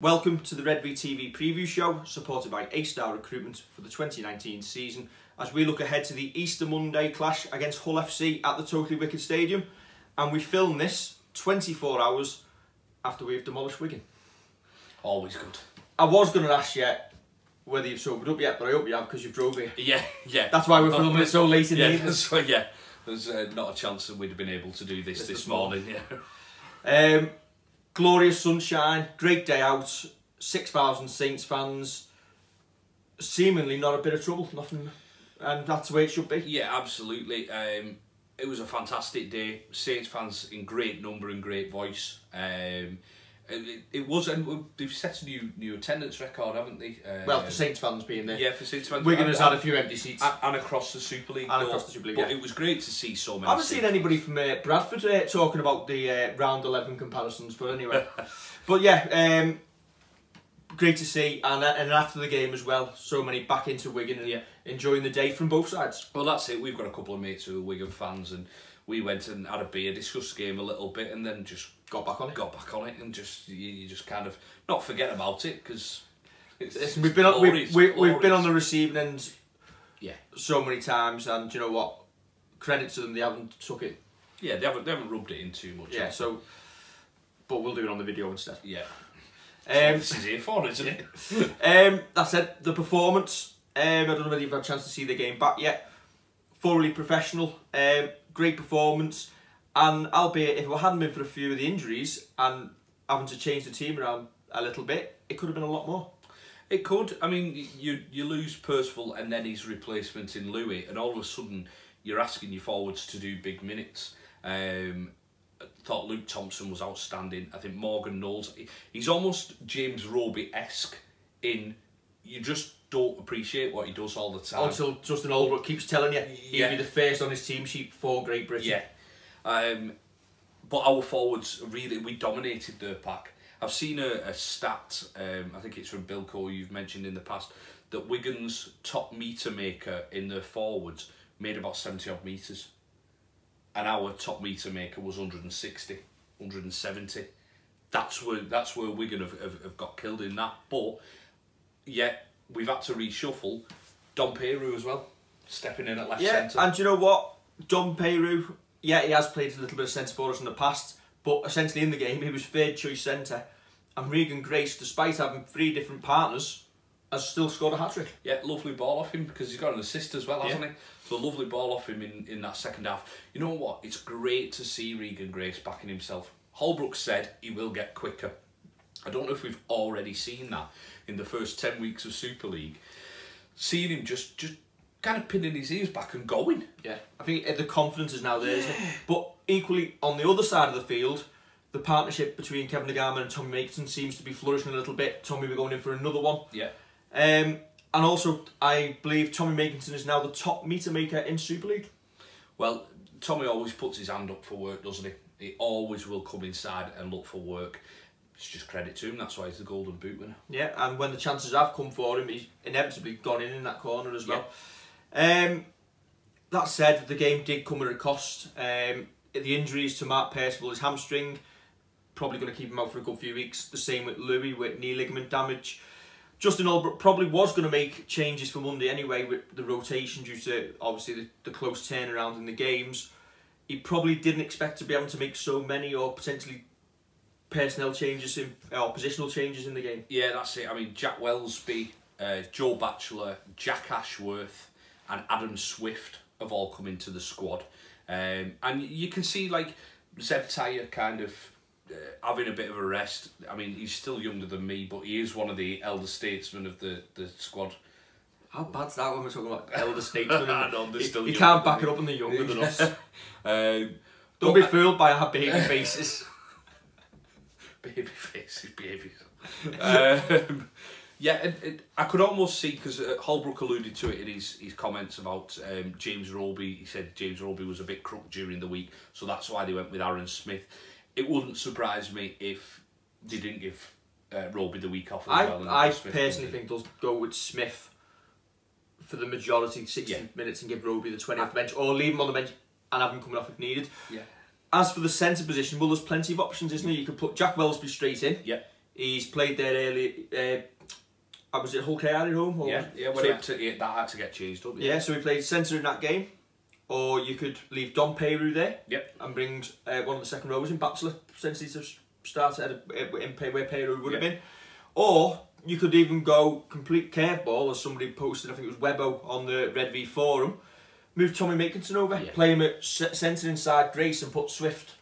Welcome to the Redvee TV preview show, supported by A-Star Recruitment for the 2019 season, as we look ahead to the Easter Monday clash against Hull FC at the Totally Wicked Stadium, and we film this 24 hours after we've demolished Wigan. Always good. I was going to ask you whether you've sobered up yet, but I hope you have, because you've drove here. Yeah. That's why we're filming it so late in the evening. There's not a chance that we'd have been able to do this morning. Glorious sunshine, great day out, 6,000 Saints fans, seemingly not a bit of trouble, nothing, and that's the way it should be. Yeah, absolutely. It was a fantastic day. Saints fans in great number and great voice. It was, and they've set a new attendance record, haven't they? Well, for Saints fans being there. Yeah, for Saints fans. Wigan has had a few empty seats. And across the Super League. But it was great to see so many. I haven't seen anybody from Bradford talking about the round 11 comparisons, but anyway. But yeah, great to see, and after the game as well, so many back into Wigan and enjoying the day from both sides. Well, that's it. We've got a couple of mates who are Wigan fans, and we went and had a beer, discussed the game a little bit, and then just got back on it, and just you just kind of not forget about it, because we've been on the receiving end, so many times, and you know what? Credit to them, they haven't took it. Yeah, they haven't rubbed it in too much. Yeah, so, but we'll do it on the video instead. Yeah. This is here for, isn't it? That said, the performance. I don't know whether you've had a chance to see the game back yet. Thoroughly professional. Great performance. And albeit if it hadn't been for a few of the injuries and having to change the team around a little bit, it could have been a lot more. It could. I mean, you lose Percival and then his replacement in Louis, and all of a sudden you're asking your forwards to do big minutes. I thought Luke Thompson was outstanding. I think Morgan Knowles, he's almost James Roby-esque in, you just don't appreciate what he does all the time. Until Justin Holbrook keeps telling you he'll be the first on his team sheet for Great Britain. Yeah. But our forwards, really, we dominated their pack. I've seen a stat, I think it's from Bilko, you've mentioned in the past, that Wigan's top metre maker in their forwards made about 70 odd metres. And our top metre maker was 160, 170. That's where Wigan have got killed in that. But yet we've had to reshuffle. Dom Peru as well, stepping in at left centre. And do you know what? Dom Peru, he has played a little bit of centre for us in the past, but essentially in the game he was third choice centre. And Regan Grace, despite having 3 different partners, has still scored a hat-trick. Yeah, lovely ball off him, because he's got an assist as well, hasn't he? So a lovely ball off him in that second half. You know what? It's great to see Regan Grace backing himself. Holbrook said he will get quicker. I don't know if we've already seen that in the first 10 weeks of Super League. Seeing him just kind of pinning his ears back and going. Yeah, I think the confidence is now there, isn't it? But equally, on the other side of the field, the partnership between Kevin Nagama and Tommy Makinson seems to be flourishing a little bit. Tommy, we're going in for another one. Yeah. And also, I believe Tommy Makinson is now the top meter maker in Super League. Well, Tommy always puts his hand up for work, doesn't he? He always will come inside and look for work. It's just credit to him, that's why he's the Golden Boot winner. Yeah, and when the chances have come for him, he's inevitably gone in that corner as well. That said, the game did come at a cost. The injuries to Mark Percival, his hamstring, probably going to keep him out for a good few weeks. The same with Louis, with knee ligament damage. Justin Holbrook probably was going to make changes for Monday anyway with the rotation due to obviously the close turnaround in the games. He probably didn't expect to be able to make so many or potentially personnel changes or positional changes in the game. Yeah, that's it. I mean, Jack Wellsby, Joe Batchelor, Jack Ashworth and Adam Swift have all come into the squad. And you can see like Zeb Tyre kind of having a bit of a rest. I mean, he's still younger than me, but he is one of the elder statesmen of the squad. How bad's that when we're talking about elder statesmen? I know, you can't back it up and they're younger than us. Don't be fooled by our baby faces. Baby faces, babies. I could almost see, because Holbrook alluded to it in his comments about James Roby. He said James Roby was a bit crook during the week, so that's why they went with Aaron Smith. It wouldn't surprise me if they didn't give Roby the week off as well. I personally think they'll go with Smith for the majority, 60 minutes, and give Roby the 20th bench, or leave him on the bench and have him coming off if needed. Yeah. As for the centre position, well, there's plenty of options, isn't there? You could put Jack Wellsby straight in. Yeah. He's played there early. Was it Hull KR at home? Or yeah. That had to get changed up. Yeah, so he played centre in that game. Or you could leave Dom Peru there. Yep. And bring one of the second rowers in, Bachelor, potentially to start where Peru would have been. Or you could even go complete curveball, as somebody posted, I think it was Webbo on the Redvee forum. Move Tommy Makinson over, play him at centre inside Grace, and put Swift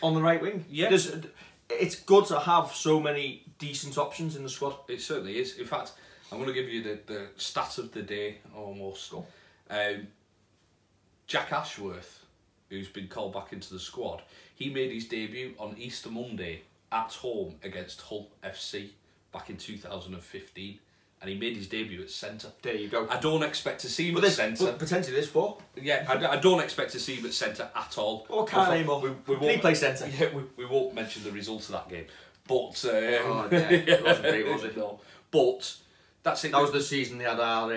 on the right wing. Yeah. It's good to have so many decent options in the squad. It certainly is. In fact, I'm going to give you the stat of the day almost. Jack Ashworth, who's been called back into the squad, he made his debut on Easter Monday at home against Hull FC back in 2015, and he made his debut at centre. There you go. I don't expect to see him at centre. But potentially this for. Yeah, I don't expect to see him at centre at all. Or can't anymore. We won't play centre. Yeah, we won't mention the results of that game. But it wasn't great, was it? No. But that's it. That was the season they had our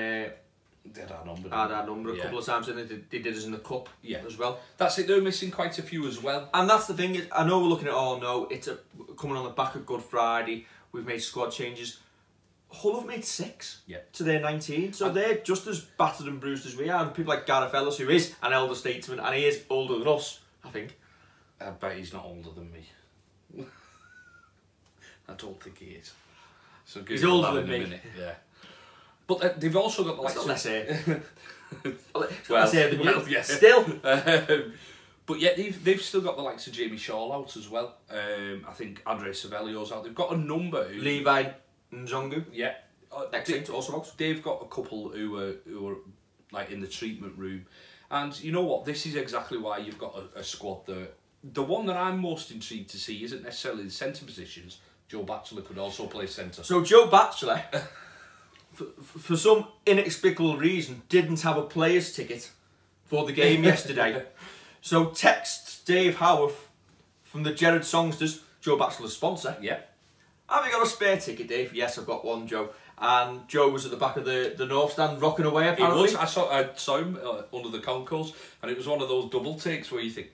number a couple of times, and they did us in the cup as well. That's it. They're missing quite a few as well. And that's the thing. I know we're looking at it's coming on the back of Good Friday. We've made squad changes. Hull have made 6 to their 19, so they're just as battered and bruised as we are. And people like Gareth Ellis, who is an elder statesman, and he is older than us, I think. I bet he's not older than me. I don't think he is. So he's older than me. Minute. Yeah. But they've also got the likes of... Let's say. Yes. Still. But yeah, they've still got the likes of Jamie Shaw out as well. I think Andre Savelio's out. They've got a number. Levi Nzongu. Yeah. Excellent, also out. They've got a couple who are like in the treatment room. And you know what? This is exactly why you've got a squad that... The one that I'm most intrigued to see isn't necessarily the centre positions. Joe Batchelor could also play centre. So Joe Batchelor, for some inexplicable reason, didn't have a player's ticket for the game yesterday. So text Dave Howarth from the Gerard Songsters, Joe Batchelor's sponsor. Yeah. Have you got a spare ticket, Dave? Yes, I've got one, Joe. And Joe was at the back of the North Stand rocking away, apparently. He was. I saw him under the concourse, and it was one of those double takes where you think,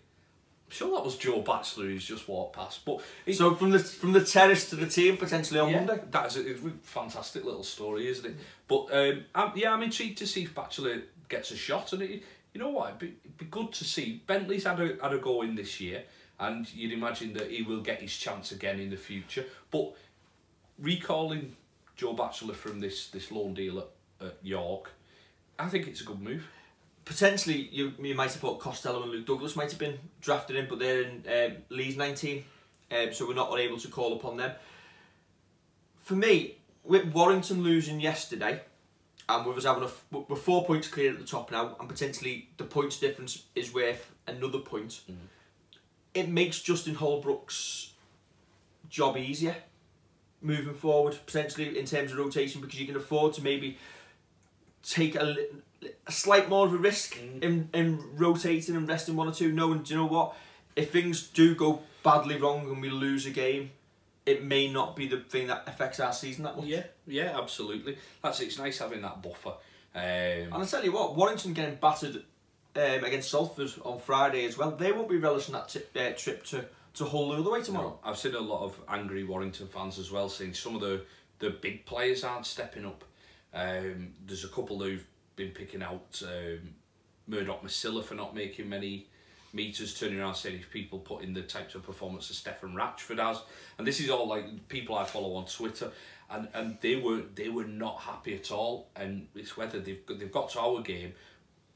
I'm sure that was Joe Batchelor who's just walked past. But so from the terrace to the team potentially on Monday. That's a fantastic little story, isn't it? But I'm intrigued to see if Batchelor gets a shot, and you know what, it'd be good to see. Bentley's had a go in this year, and you'd imagine that he will get his chance again in the future. But recalling Joe Batchelor from this loan deal at York, I think it's a good move. Potentially, you might have thought Costello and Luke Douglas might have been drafted in, but they're in Leeds 19, so we're not able to call upon them. For me, with Warrington losing yesterday, and with us having we're 4 points clear at the top now, and potentially the points difference is worth another point, it makes Justin Holbrook's job easier moving forward, potentially in terms of rotation, because you can afford to maybe take a slight more of a risk in rotating and resting one or two, knowing, do you know what, if things do go badly wrong and we lose a game, it may not be the thing that affects our season that much. Yeah, absolutely. It's nice having that buffer. And I tell you what, Warrington getting battered against Salford on Friday as well, they won't be relishing that trip to Hull the other way tomorrow. No, I've seen a lot of angry Warrington fans as well saying some of the big players aren't stepping up. There's a couple who've been picking out Murdoch Masilla for not making many meters, turning around saying if people put in the types of performance that Stefan Ratchford has, and this is all like people I follow on Twitter, and they were not happy at all, and it's whether they've got to our game.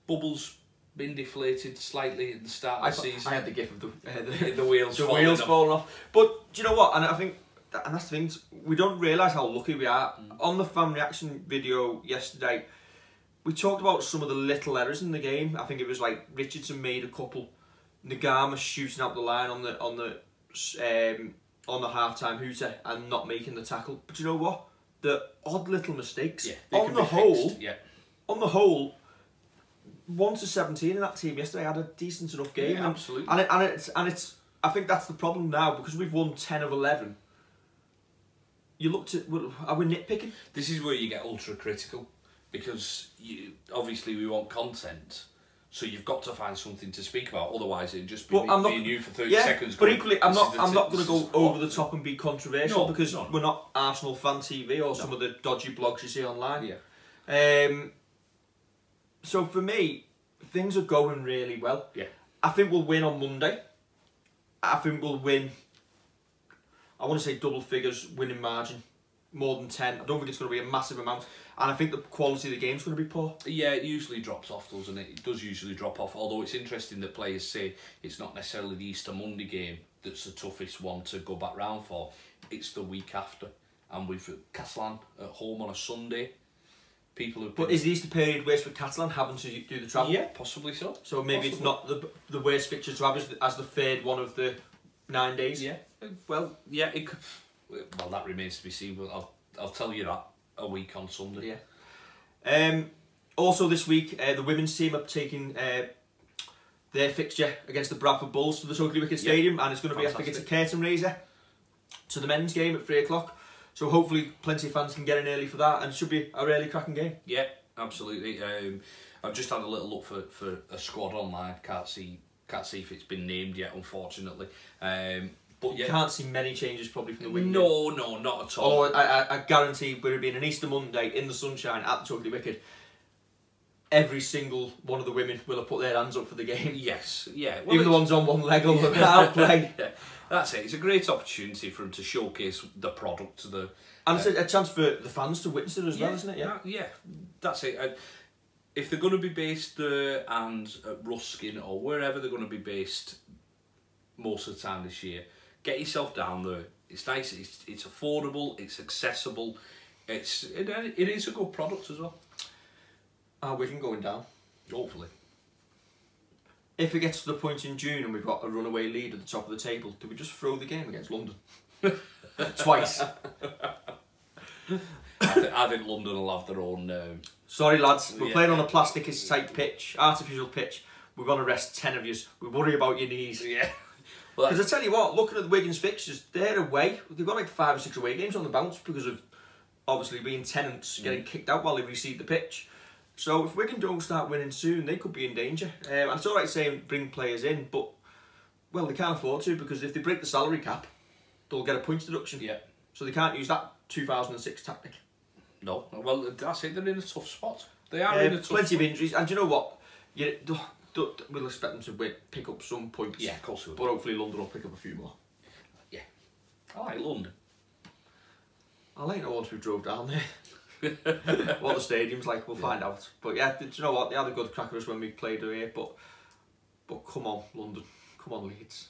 Bubbles been deflated slightly at the start of the season. I had the gif of the wheels falling off. But do you know what? And I think, and that's the thing, we don't realise how lucky we are. On the fan reaction video yesterday, we talked about some of the little errors in the game. I think it was like Richardson made a couple, Nagama shooting out the line on the half-time hooter and not making the tackle. But you know what? The odd little mistakes. On the whole, 1 to 17 in that team yesterday had a decent enough game. Yeah, absolutely. And it's I think that's the problem now, because we've won 10 of 11. You looked at, are we nitpicking? This is where you get ultra critical, because obviously we want content, So you've got to find something to speak about, otherwise it'd just be being you for 30 seconds. But equally, I'm not going to go over the top and be controversial because no. we're not Arsenal Fan TV or some of the dodgy blogs you see online. Yeah. So for me, things are going really well. Yeah. I think we'll win on Monday. I think we'll win, I want to say double figures winning margin, more than 10. I don't think it's going to be a massive amount. And I think the quality of the game's going to be poor. Yeah, it usually drops off, doesn't it? It does usually drop off, although it's interesting that players say it's not necessarily the Easter Monday game that's the toughest one to go back round for. It's the week after. And we've Catalan at home on a Sunday. People have been... But is the Easter period worse for Catalan having to do the travel? Yeah, possibly so. So maybe it's not the worst fixture to have as the third one of the 9 days? Yeah. Well, yeah, it could... Well, that remains to be seen, but I'll tell you that a week on Sunday. Yeah. Also this week, the women's team are taking their fixture against the Bradford Bulls to the Totally Wicked Stadium, and it's going to be, I think it's a curtain raiser to the men's game at 3 o'clock. So hopefully plenty of fans can get in early for that, and it should be a really cracking game. Yeah, absolutely. I've just had a little look for a squad online. Can't see if it's been named yet, unfortunately. But yeah, you can't see many changes probably from the Wigan. No, not at all. Although I guarantee with it being an Easter Monday in the sunshine at the Totally Wicked, every single one of the women will have put their hands up for the game. Yes, yeah. Well, even the ones on one leg will look outplay. Yeah, that's it. It's a great opportunity for them to showcase the product. And it's a chance for the fans to witness it as well, isn't it? Yeah, yeah, that's it. If they're going to be based there and at Ruskin or wherever they're going to be based most of the time this year, get yourself down there. It's nice. It's affordable. It's accessible. It is a good product as well. Wigan going down. Hopefully. If it gets to the point in June and we've got a runaway lead at the top of the table, do we just throw the game against London? Twice. I think London will have their own... Sorry lads, we're playing on a plastic-type pitch, artificial pitch. We're going to rest 10 of you. We worry about your knees. Yeah. Because I tell you what, looking at the Wigan's fixtures, they're away. They've got like 5 or 6 away games on the bounce because of obviously being tenants getting kicked out while they recede the pitch. So if Wigan don't start winning soon, they could be in danger. And it's alright saying bring players in, but well, they can't afford to because if they break the salary cap, they'll get a points deduction. Yeah. So they can't use that 2006 tactic. No. Well, that's it. They're in a tough spot. They are in a tough spot. Plenty of injuries, and do you know what? We'll expect them to pick up some points. Yeah, of course we will. But hopefully London will pick up a few more. Yeah. I like London. I like it once we drove down there. What the stadium's like, we'll find out. But yeah, do you know what? They had a good crack at us when we played here, but come on, London. Come on, Leeds.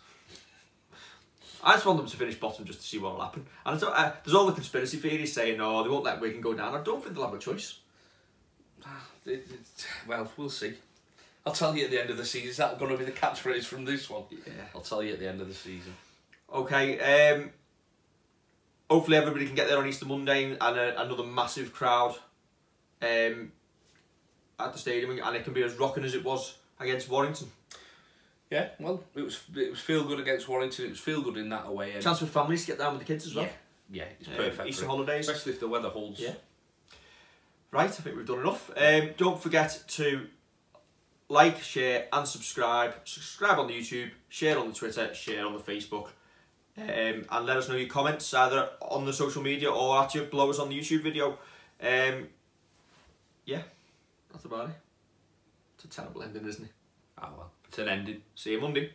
I just want them to finish bottom just to see what will happen. And there's all the conspiracy theories saying, oh, they won't let Wigan go down. I don't think they'll have a choice. Well, we'll see. I'll tell you at the end of the season. Is that going to be the catchphrase from this one? Yeah. I'll tell you at the end of the season. Okay. Hopefully everybody can get there on Easter Monday and another massive crowd at the stadium, and it can be as rocking as it was against Warrington. Yeah, well, it was feel good against Warrington. It was feel good in that away end. Chance for families to get down with the kids as well. Yeah, it's perfect. Easter holidays, especially if the weather holds. Yeah. Right, I think we've done enough. Don't forget to like, share, and subscribe. Subscribe on the YouTube, share on the Twitter, share on the Facebook, and let us know your comments either on the social media or at you below us on the YouTube video. Yeah, that's about it. It's a terrible ending, isn't it? Ah well, it's an ending. See you Monday.